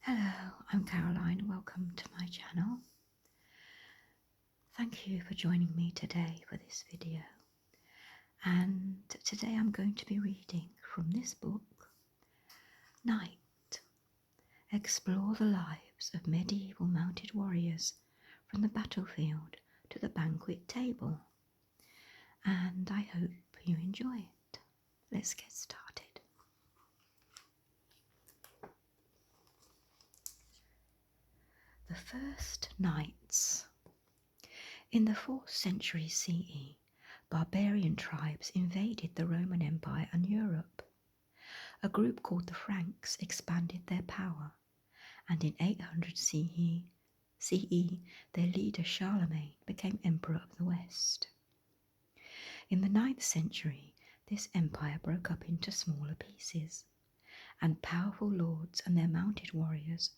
Hello, I'm Caroline. Welcome to my channel. Thank you for joining me today for this video. And today I'm going to be reading from this book, Night. Explore the lives of medieval mounted warriors from the battlefield to the banquet table. And I hope you enjoy it. Let's get started. The First Knights. In the 4th century CE, barbarian tribes invaded the Roman Empire and Europe. A group called the Franks expanded their power, and in 800 CE, their leader Charlemagne became Emperor of the West. In the 9th century, this empire broke up into smaller pieces, and powerful lords and their mounted warriors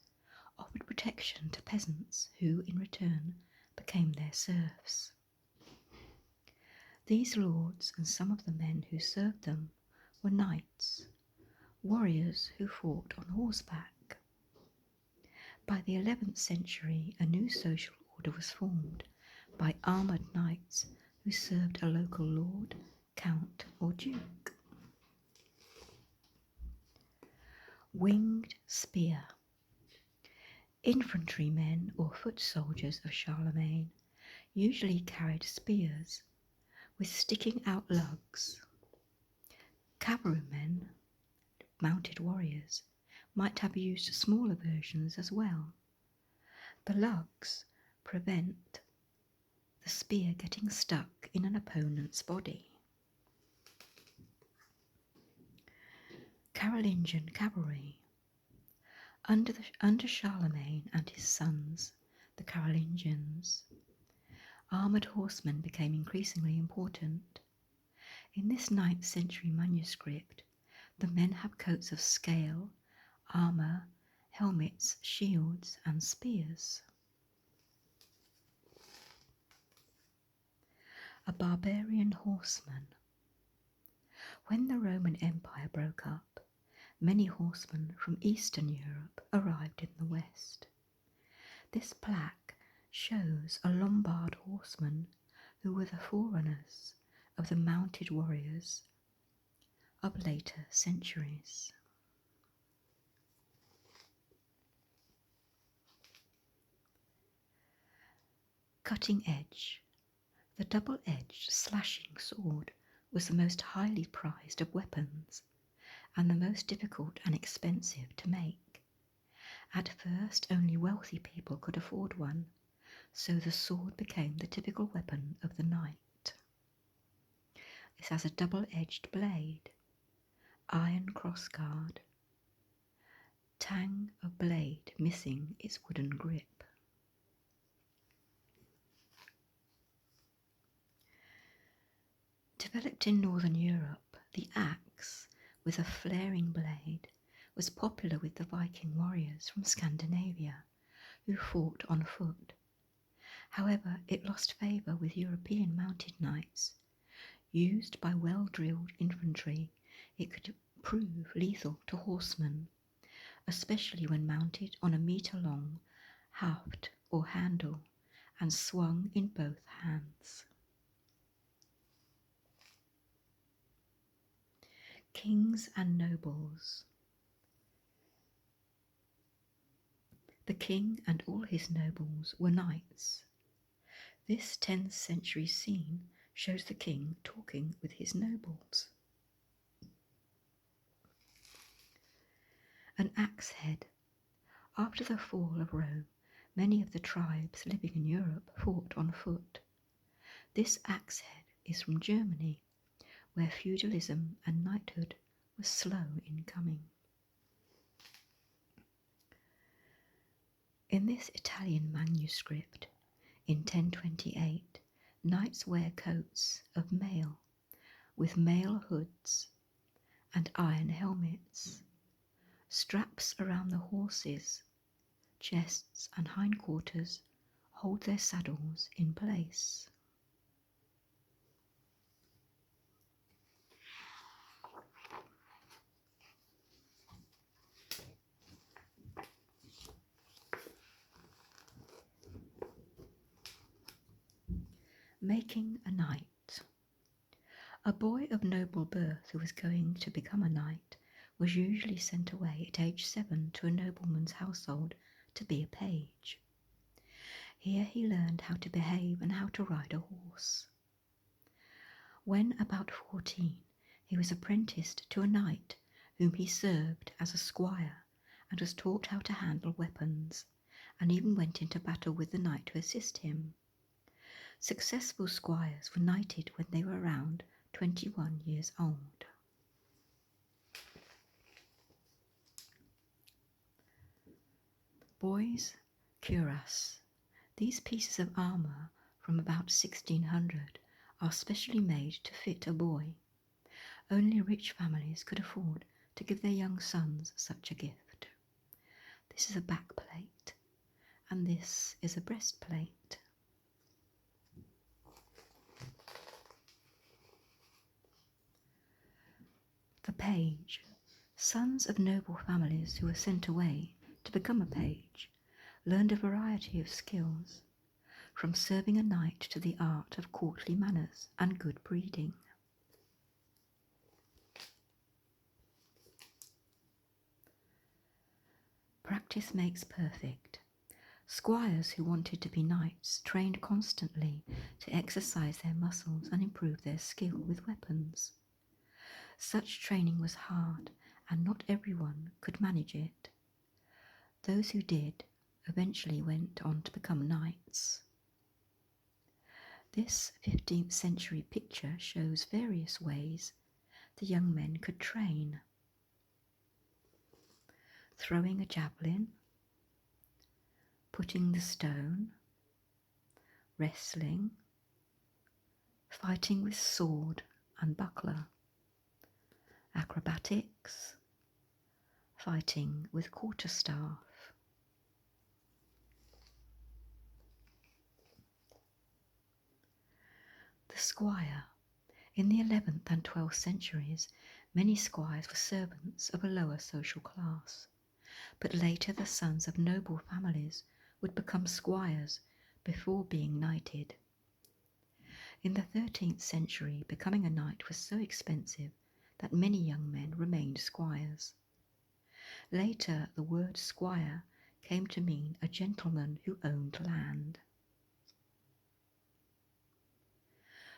offered protection to peasants who, in return, became their serfs. These lords and some of the men who served them were knights, warriors who fought on horseback. By the 11th century, a new social order was formed by armoured knights who served a local lord, count, or duke. Winged spear. Infantrymen or foot soldiers of Charlemagne usually carried spears with sticking out lugs. Cavalrymen, mounted warriors, might have used smaller versions as well. The lugs prevent the spear getting stuck in an opponent's body. Carolingian cavalry. Under Charlemagne and his sons, the Carolingians, armoured horsemen became increasingly important. In this 9th century manuscript, the men have coats of scale, armour, helmets, shields, and spears. A barbarian horseman. When the Roman Empire broke up, many horsemen from Eastern Europe arrived in the West. This plaque shows a Lombard horseman who were the forerunners of the mounted warriors of later centuries. Cutting edge. The double-edged slashing sword was the most highly prized of weapons and the most difficult and expensive to make. At first, only wealthy people could afford one, so the sword became the typical weapon of the knight. This has a double-edged blade, iron crossguard, tang of blade missing its wooden grip. Developed in Northern Europe, the axe with a flaring blade was popular with the Viking warriors from Scandinavia who fought on foot. However, it lost favour with European mounted knights. Used by well-drilled infantry, it could prove lethal to horsemen, especially when mounted on a metre-long haft or handle and swung in both hands. Kings and nobles. The king and all his nobles were knights. This 10th century scene shows the king talking with his nobles. An axe head. After the fall of Rome, many of the tribes living in Europe fought on foot. This axe head is from Germany, where feudalism and knighthood was slow in coming. In this Italian manuscript, in 1028, knights wear coats of mail with mail hoods and iron helmets. Straps around the horses, chests and hindquarters hold their saddles in place. Making a knight. A boy of noble birth who was going to become a knight was usually sent away at age 7 to a nobleman's household to be a page. Here he learned how to behave and how to ride a horse. When about 14, he was apprenticed to a knight whom he served as a squire and was taught how to handle weapons, and even went into battle with the knight to assist him. Successful squires were knighted when they were around 21 years old. Boys' cuirass. These pieces of armour from about 1600 are specially made to fit a boy. Only rich families could afford to give their young sons such a gift. This is a back plate, and this is a breastplate. The page. Sons of noble families who were sent away to become a page learned a variety of skills, from serving a knight to the art of courtly manners and good breeding. Practice makes perfect. Squires who wanted to be knights trained constantly to exercise their muscles and improve their skill with weapons. Such training was hard, and not everyone could manage it. Those who did eventually went on to become knights. This 15th century picture shows various ways the young men could train. Throwing a javelin, putting the stone, wrestling, fighting with sword and buckler, acrobatics, fighting with quarterstaff. The squire. In the 11th and 12th centuries, many squires were servants of a lower social class, but later the sons of noble families would become squires before being knighted. In the 13th century, becoming a knight was so expensive that many young men remained squires. Later, the word squire came to mean a gentleman who owned land.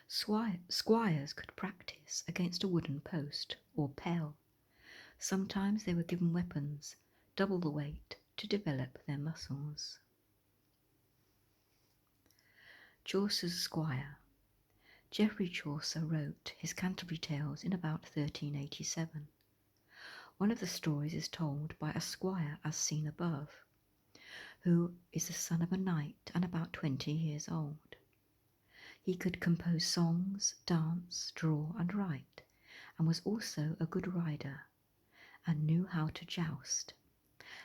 Squires could practice against a wooden post or pell. Sometimes they were given weapons, double the weight, to develop their muscles. Chaucer's Squire. Geoffrey Chaucer wrote his Canterbury Tales in about 1387. One of the stories is told by a squire as seen above, who is the son of a knight and about 20 years old. He could compose songs, dance, draw and write, and was also a good rider, and knew how to joust.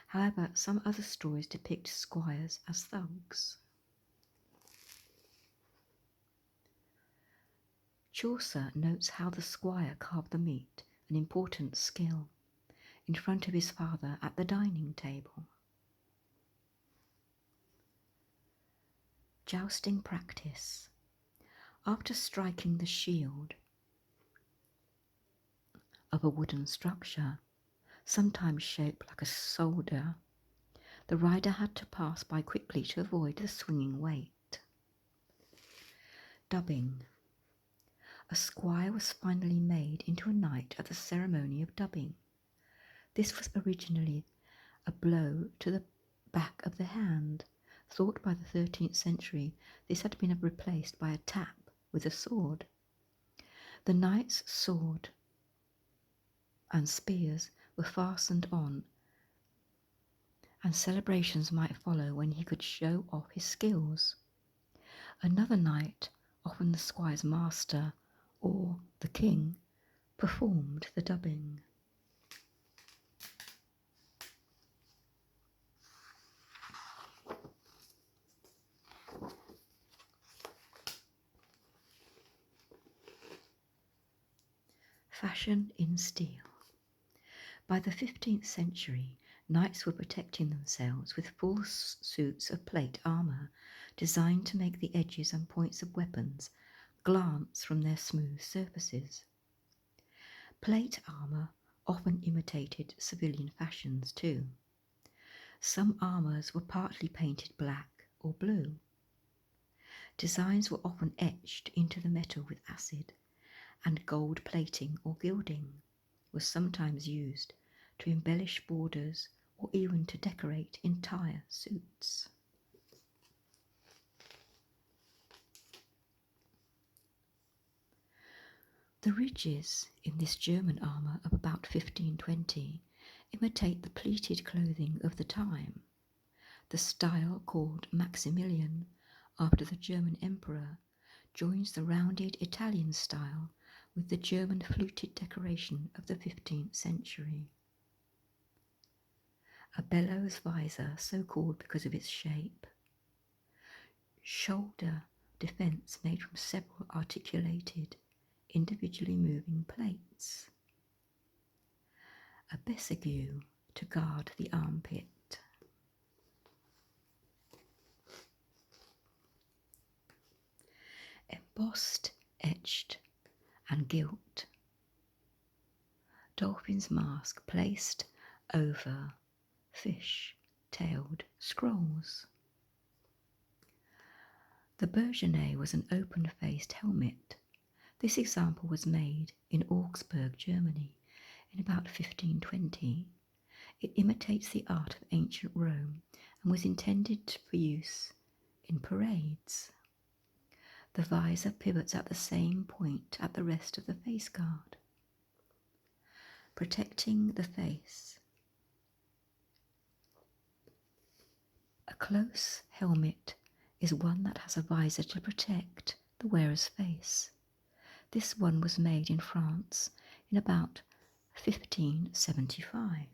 However, some other stories depict squires as thugs. Chaucer notes how the squire carved the meat, an important skill, in front of his father at the dining table. Jousting practice. After striking the shield of a wooden structure, sometimes shaped like a soldier, the rider had to pass by quickly to avoid the swinging weight. Dubbing. A squire was finally made into a knight at the ceremony of dubbing. This was originally a blow to the back of the hand. Thought by the 13th century, this had been replaced by a tap with a sword. The knight's sword and spears were fastened on, and celebrations might follow when he could show off his skills. Another knight, often the squire's master or the king, performed the dubbing. Fashion in steel. By the 15th century, knights were protecting themselves with full suits of plate armour, designed to make the edges and points of weapons glance from their smooth surfaces. Plate armour often imitated civilian fashions too. Some armours were partly painted black or blue. Designs were often etched into the metal with acid, and gold plating or gilding was sometimes used to embellish borders or even to decorate entire suits. The ridges in this German armour of about 1520 imitate the pleated clothing of the time. The style, called Maximilian, after the German emperor, joins the rounded Italian style with the German fluted decoration of the 15th century. A bellows visor, so called because of its shape. Shoulder defence made from several articulated, individually moving plates. A bessague to guard the armpit. Embossed, etched, and gilt. Dolphin's mask placed over fish-tailed scrolls. The Bergenet was an open-faced helmet. This example was made in Augsburg, Germany, in about 1520. It imitates the art of ancient Rome and was intended for use in parades. The visor pivots at the same point at the rest of the face guard, protecting the face. A close helmet is one that has a visor to protect the wearer's face. This one was made in France in about 1575.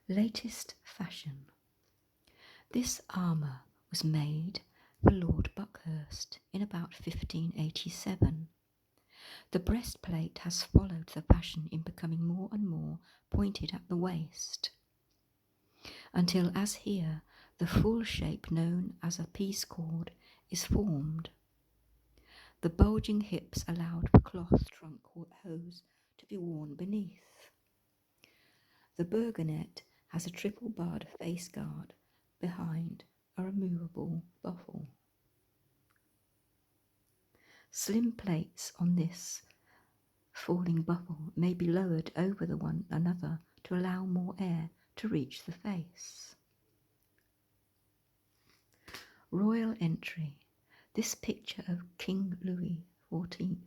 Latest fashion. This armour was made for Lord Buckhurst in about 1587. The breastplate has followed the fashion in becoming more and more pointed at the waist, until, as here, the full shape known as a piece cord is formed. The bulging hips allowed for cloth trunk or hose to be worn beneath. The Bergenet has a triple-barred face guard behind a removable buffle. Slim plates on this falling buffle may be lowered over the one another to allow more air to reach the face. Royal entry. This picture of King Louis XIV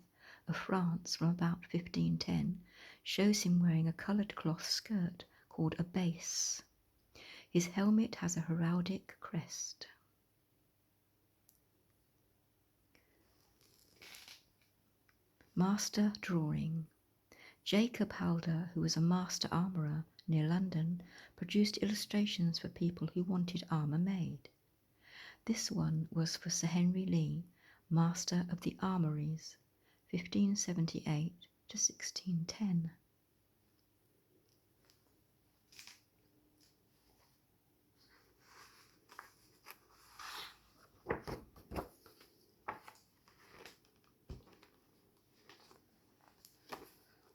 of France from about 1510 shows him wearing a coloured cloth skirt called a base. His helmet has a heraldic crest. Master drawing. Jacob Halder, who was a master armourer near London, produced illustrations for people who wanted armour made. This one was for Sir Henry Lee, Master of the Armouries, 1578 to 1610.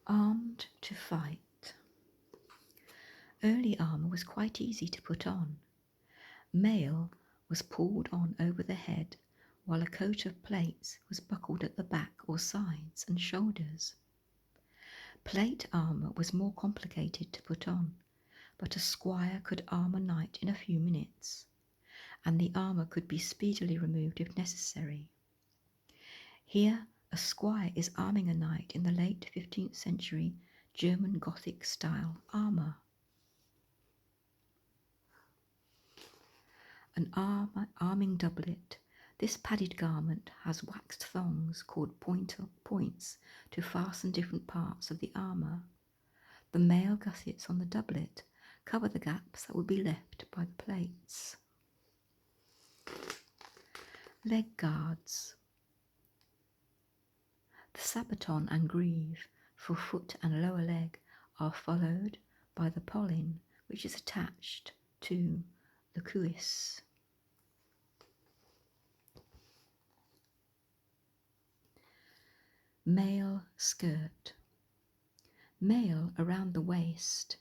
Armed to fight. Early armour was quite easy to put on. Mail was pulled on over the head, while a coat of plates was buckled at the back or sides and shoulders. Plate armour was more complicated to put on, but a squire could arm a knight in a few minutes, and the armour could be speedily removed if necessary. Here, a squire is arming a knight in the late 15th century German Gothic style armour. An arming doublet. This padded garment has waxed thongs called points to fasten different parts of the armour. The male gussets on the doublet cover the gaps that would be left by the plates. Leg guards. The sabaton and greave for foot and lower leg are followed by the pollin, which is attached to the cuirass. Mail skirt. Mail around the waist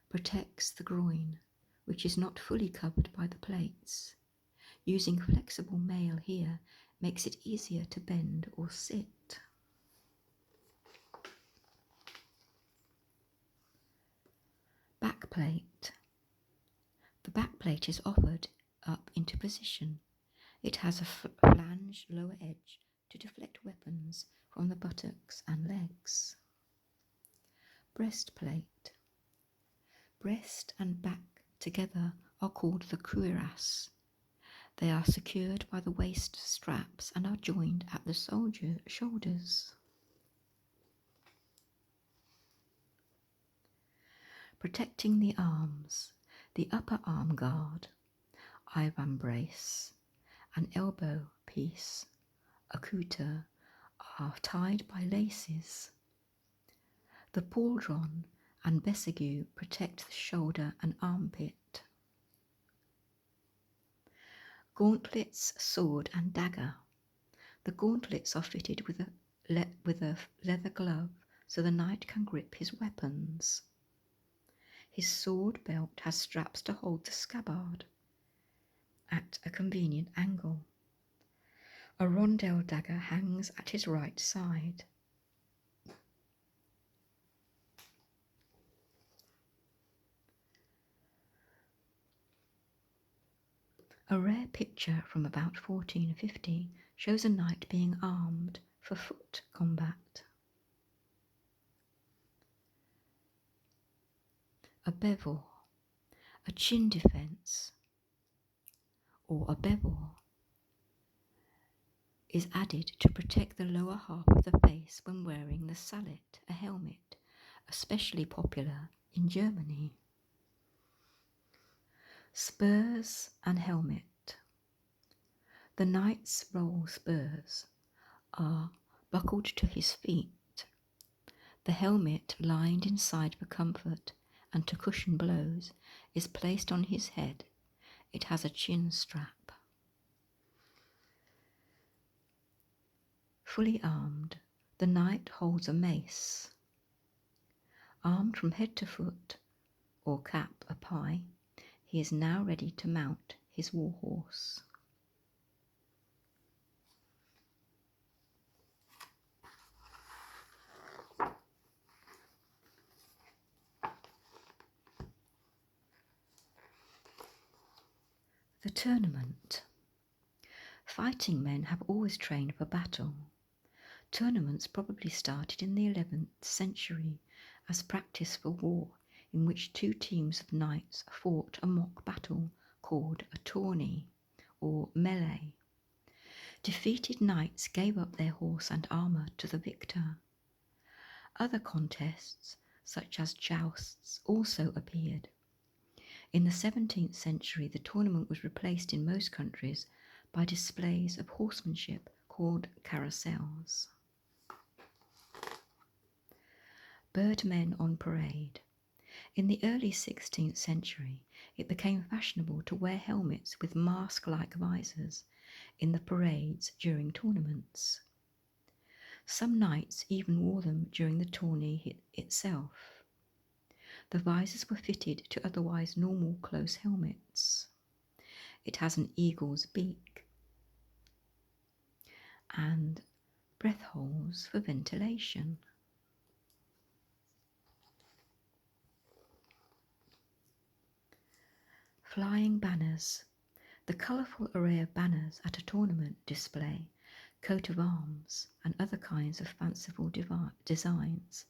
protects the groin, which is not fully covered by the plates. Using flexible mail here makes it easier to bend or sit. Backplate. The backplate is offered up into position. It has a flange lower edge to deflect weapons from the buttocks and legs. Breastplate. Breast and back together are called the cuirass. They are secured by the waist straps and are joined at the shoulders. Protecting the arms. The upper arm guard, avambrace, an elbow piece, a couture, are tied by laces. The pauldron and bessigue protect the shoulder and armpit. Gauntlets, sword and dagger. The gauntlets are fitted with a leather glove so the knight can grip his weapons. His sword belt has straps to hold the scabbard at a convenient angle. A rondel dagger hangs at his right side. A rare picture from about 1450 shows a knight being armed for foot combat. A bevel, a chin defence, or a bevel, is added to protect the lower half of the face when wearing the sallet, a helmet, especially popular in Germany. Spurs and helmet. The knight's roll spurs are buckled to his feet. The helmet, lined inside for comfort and to cushion blows, is placed on his head. It has a chin strap. Fully armed, the knight holds a mace. Armed from head to foot, or cap a pie, he is now ready to mount his war horse. The tournament. Fighting men have always trained for battle. Tournaments probably started in the 11th century as practice for war, in which two teams of knights fought a mock battle called a tourney or melee. Defeated knights gave up their horse and armour to the victor. Other contests, such as jousts, also appeared. In the 17th century, the tournament was replaced in most countries by displays of horsemanship called carousels. Birdmen on parade. In the early 16th century, it became fashionable to wear helmets with mask-like visors in the parades during tournaments. Some knights even wore them during the tourney itself. The visors were fitted to otherwise normal close helmets. It has an eagle's beak and breath holes for ventilation. Flying banners. The colourful array of banners at a tournament display coat of arms and other kinds of fanciful designs.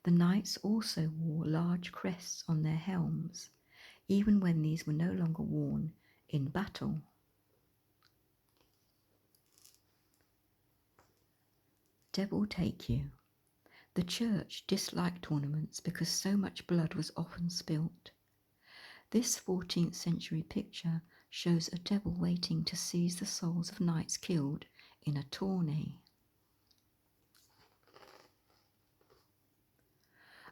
The knights also wore large crests on their helms, even when these were no longer worn in battle. Devil take you. The church disliked tournaments because so much blood was often spilt. This 14th century picture shows a devil waiting to seize the souls of knights killed in a tourney.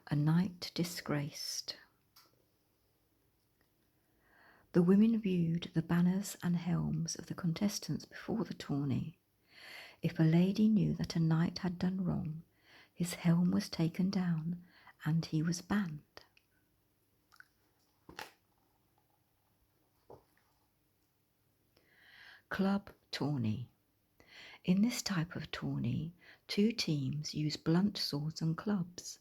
A knight disgraced. The women viewed the banners and helms of the contestants before the tourney. If a lady knew that a knight had done wrong, his helm was taken down and he was banned. Club tourney. In this type of tourney, two teams use blunt swords and clubs.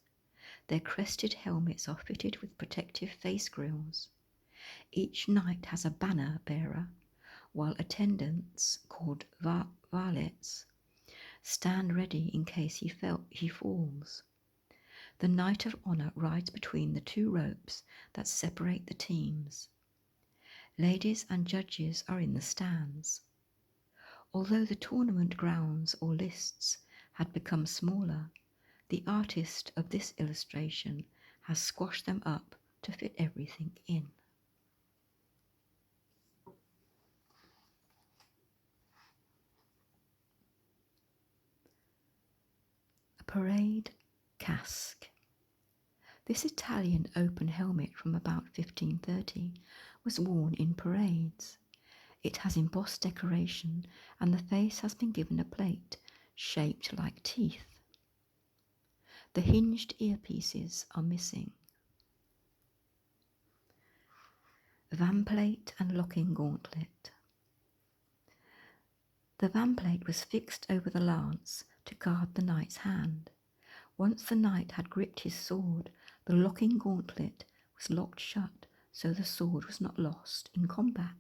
Their crested helmets are fitted with protective face grills. Each knight has a banner bearer, while attendants, called varlets, stand ready in case he falls. The Knight of Honour rides between the two ropes that separate the teams. Ladies and judges are in the stands. Although the tournament grounds or lists had become smaller, the artist of this illustration has squashed them up to fit everything in. A parade casque. This Italian open helmet from about 1530 was worn in parades. It has embossed decoration and the face has been given a plate shaped like teeth. The hinged earpieces are missing. Vamplate and locking gauntlet. The vamplate was fixed over the lance to guard the knight's hand. Once the knight had gripped his sword, the locking gauntlet was locked shut so the sword was not lost in combat.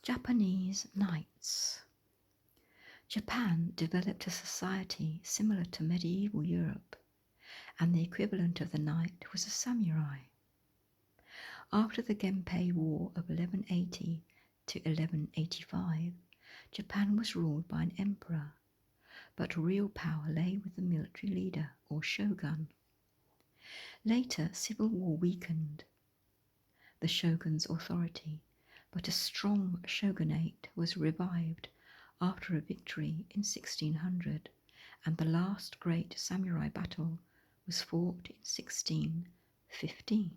Japanese knights. Japan developed a society similar to medieval Europe, and the equivalent of the knight was a samurai. After the Genpei War of 1180 to 1185, Japan was ruled by an emperor, but real power lay with the military leader or shogun. Later, civil war weakened the shogun's authority, but a strong shogunate was revived after a victory in 1600, and the last great samurai battle was fought in 1615.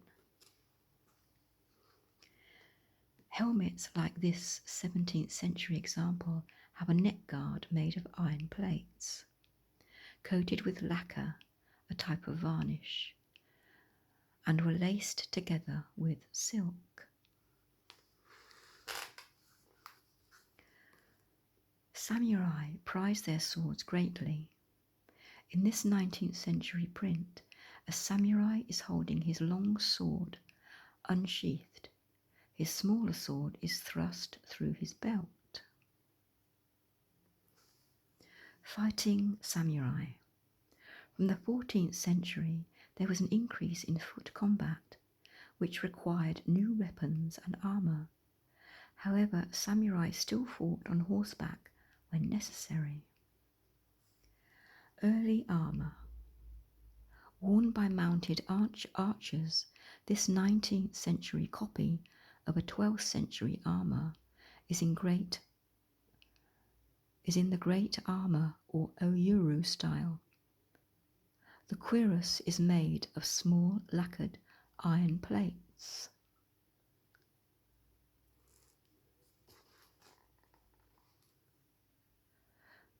Helmets like this 17th century example have a neck guard made of iron plates, coated with lacquer, a type of varnish, and were laced together with silk. Samurai prized their swords greatly. In this 19th century print, a samurai is holding his long sword unsheathed. His smaller sword is thrust through his belt. Fighting samurai. From the 14th century, there was an increase in foot combat, which required new weapons and armour. However, samurai still fought on horseback when necessary. Early armour. Worn by mounted archers, this 19th century copy of a 12th century armour is in the great armour or oyuru style. The cuirass is made of small lacquered iron plates.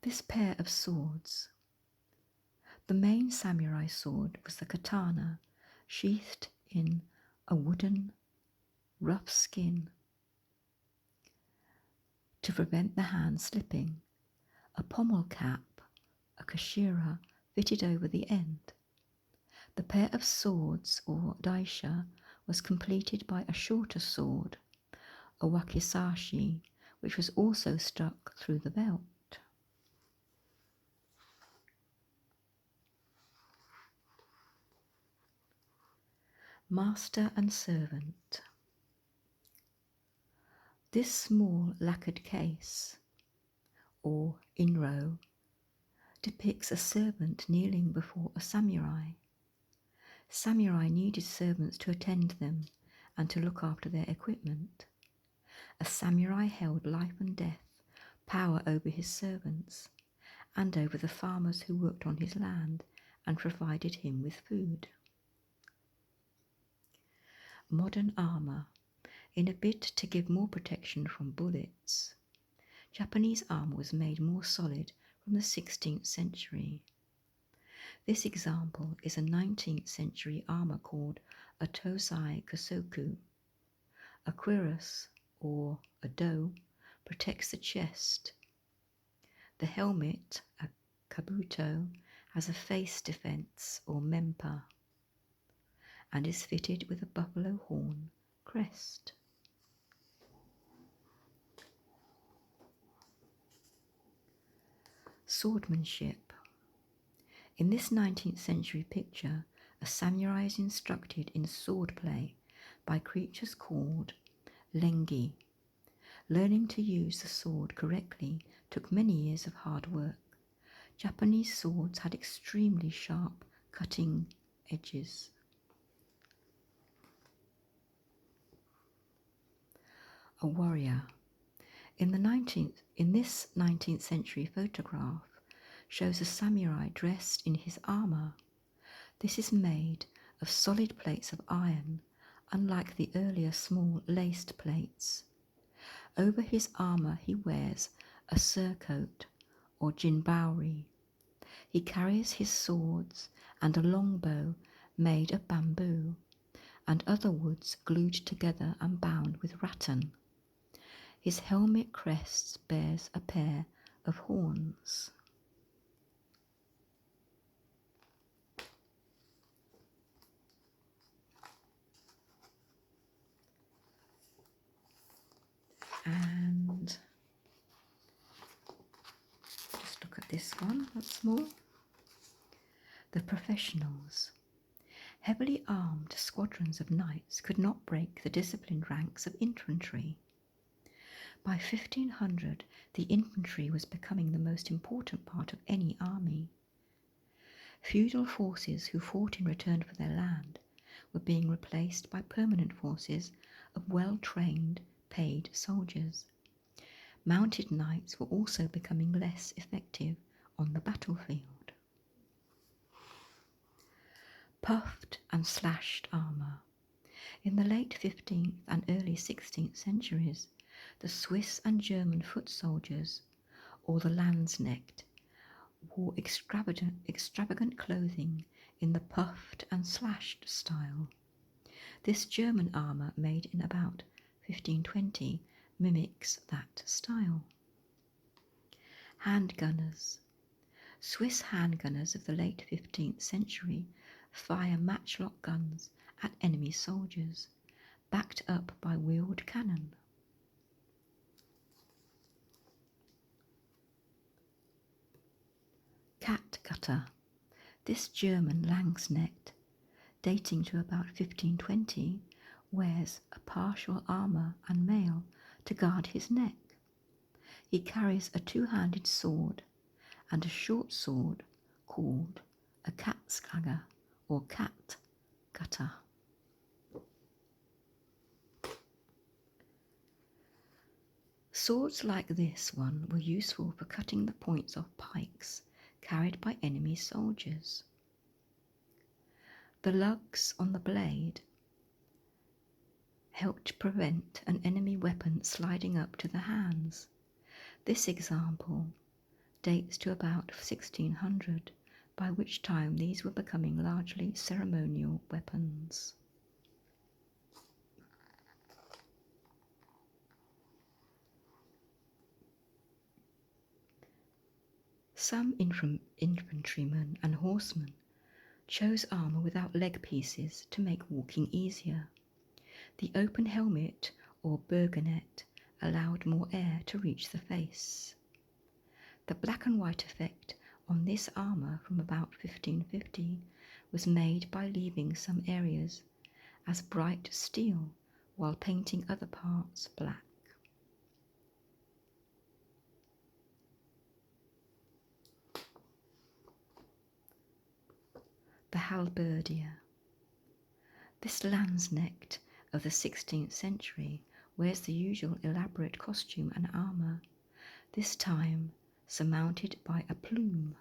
This pair of swords. The main samurai sword was the katana, sheathed in a wooden, rough skin to prevent the hand slipping, a pommel cap, a kashira, fitted over the end. The pair of swords, or daisha, was completed by a shorter sword, a wakizashi, which was also stuck through the belt. Master and servant. This small lacquered case, or inro, depicts a servant kneeling before a samurai. Samurai needed servants to attend them and to look after their equipment. A samurai held life and death, power over his servants, and over the farmers who worked on his land and provided him with food. Modern armour. In a bid to give more protection from bullets, Japanese armour was made more solid from the 16th century. This example is a 19th century armour called a Tosai Kasoku. A cuirass, or a do, protects the chest. The helmet, a kabuto, has a face defense, or mempa, and is fitted with a buffalo horn crest. Swordsmanship. In this 19th century picture, a samurai is instructed in swordplay by creatures called lengi. Learning to use the sword correctly took many years of hard work. Japanese swords had extremely sharp, cutting edges. A warrior. In this 19th century photograph shows a samurai dressed in his armour. This is made of solid plates of iron, unlike the earlier small laced plates. Over his armour he wears a surcoat, or jinbauri. He carries his swords and a longbow made of bamboo, and other woods glued together and bound with rattan. His helmet crest bears a pair of horns. And just look at this one once more. The professionals. Heavily armed squadrons of knights could not break the disciplined ranks of infantry. By 1500, the infantry was becoming the most important part of any army. Feudal forces who fought in return for their land were being replaced by permanent forces of well-trained, paid soldiers. Mounted knights were also becoming less effective on the battlefield. Puffed and slashed armour. In the late 15th and early 16th centuries, the Swiss and German foot soldiers, or the Landsknecht, wore extravagant clothing in the puffed and slashed style. This German armour, made in about 1520, mimics that style. Handgunners. Swiss handgunners of the late 15th century fire matchlock guns at enemy soldiers, backed up by wheeled cannon. Catgutter. This German Landsknecht, dating to about 1520, wears a partial armour and mail to guard his neck. He carries a two-handed sword and a short sword called a Katzklager, or catgutter. Swords like this one were useful for cutting the points of pikes carried by enemy soldiers. The lugs on the blade helped prevent an enemy weapon sliding up to the hands. This example dates to about 1600, by which time these were becoming largely ceremonial weapons. Some infantrymen and horsemen chose armour without leg pieces to make walking easier. The open helmet, or burgonet, allowed more air to reach the face. The black and white effect on this armour from about 1550 was made by leaving some areas as bright steel while painting other parts black. The halberdier. This Landsknecht of the 16th century wears the usual elaborate costume and armour, this time surmounted by a plume.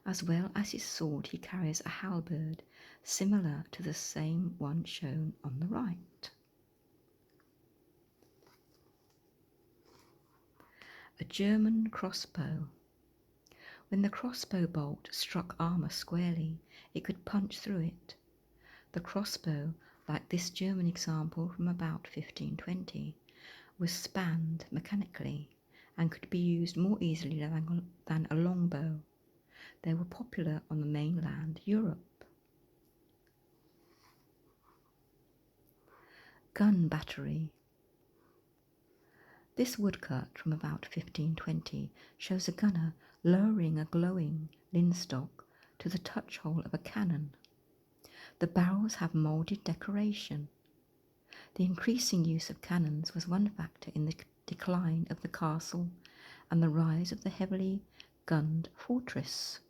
As well as his sword, he carries a halberd, similar to the same one shown on the right. A German crossbow. When the crossbow bolt struck armour squarely, it could punch through it. The crossbow, like this German example from about 1520, was spanned mechanically and could be used more easily than a longbow. They were popular on the mainland Europe. Gun battery. This woodcut from about 1520 shows a gunner lowering a glowing linstock to the touch hole of a cannon. The barrels have moulded decoration. The increasing use of cannons was one factor in the decline of the castle and the rise of the heavily gunned fortress.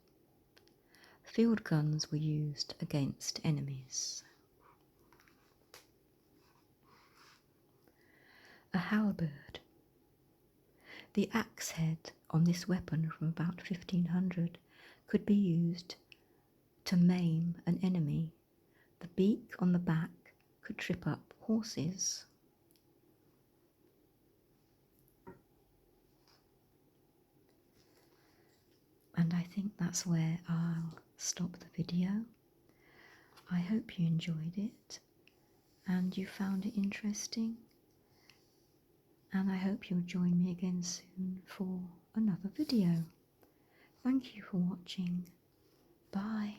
Field guns were used against enemies. A halberd. The axe head on this weapon from about 1500 could be used to maim an enemy. The beak on the back could trip up horses. And I think that's where I'll stop the video. I hope you enjoyed it and you found it interesting. And I hope you'll join me again soon for another video. Thank you for watching. Bye.